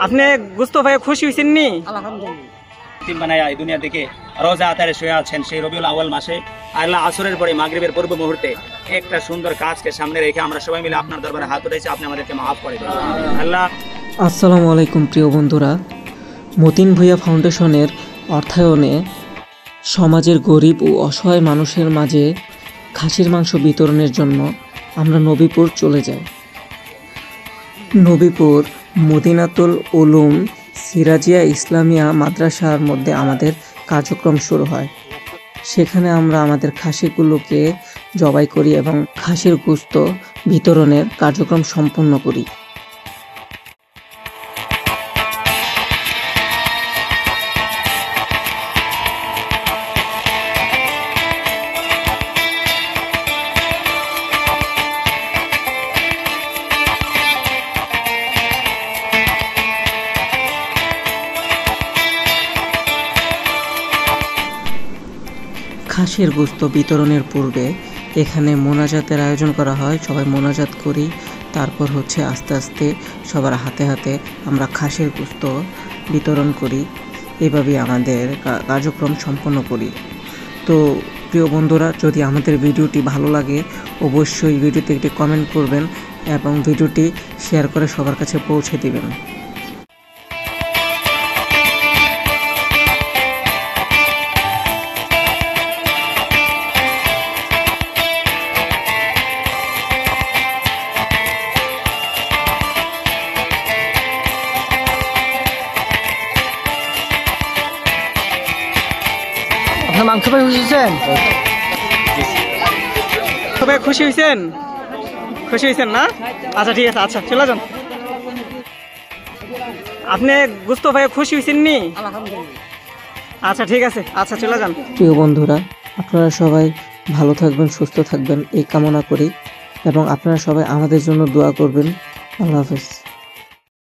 আপনি গুস্ত ভাই খুশি হয়েছেন নি? তিন বানায়া এই দুনিয়া থেকে রোজা আতারে শুয়ে আছেন সেই রবিউল আউয়াল মাসে আল্লাহ আসরের পরে মাগরিবের পূর্ব মুহূর্তে একটা সুন্দর কাজকে সামনে রেখে আমরা সবাই মিলে আপনার দরবারে হাত উঠাইছি, আপনি আমাদেরকে মাফ করে দিন আল্লাহ। আসসালামু আলাইকুম প্রিয় বন্ধুরা, মতিন ভূঁইয়া ফাউন্ডেশনের অর্থায়নে সমাজের গরিব ও অসহায় মানুষের মাঝে খাসির মাংস বিতরণের জন্য আমরা নবীপুর চলে যাই। নবীপুর মদিনাতুল উলুম সিরাজিয়া ইসলামিয়া মাদ্রাসার মধ্যে আমাদের কার্যক্রম শুরু হয়। সেখানে আমরা আমাদের খাসিগুলোকে জবাই করি এবং খাসির গোশত বিতরণের কার্যক্রম সম্পন্ন করি। খাসির গোশত বিতরণের পূর্বে এখানে মোনাজাতের আয়োজন করা হয়, সবাই মোনাজাত করি। তারপর আস্তে আস্তে সবার হাতে হাতে আমরা খাসির গোশত বিতরণ করি। এভাবেই আমাদের কার্যক্রম সম্পন্ন করি। তো প্রিয় বন্ধুরা, যদি আমাদের ভিডিওটি ভালো লাগে অবশ্যই ভিডিওতে একটি কমেন্ট করবেন এবং ভিডিওটি শেয়ার করে সবার কাছে পৌঁছে দিবেন। মাংস ভাই খুশি হয়েছেন? সবাই খুশি হয়েছেন? খুশি হয়েছেন না? আচ্ছা ঠিক আছে, আচ্ছা চলে যান। আপনি গুস্ত ভাই খুশি হয়েছেন নি? আচ্ছা ঠিক আছে, আচ্ছা চলে যান। প্রিয় বন্ধুরা, আপনারা সবাই ভালো থাকবেন, সুস্থ থাকবেন এই কামনা করি এবং আপনারা সবাই আমাদের জন্য দোয়া করবেন। আল্লাহ হাফেজ।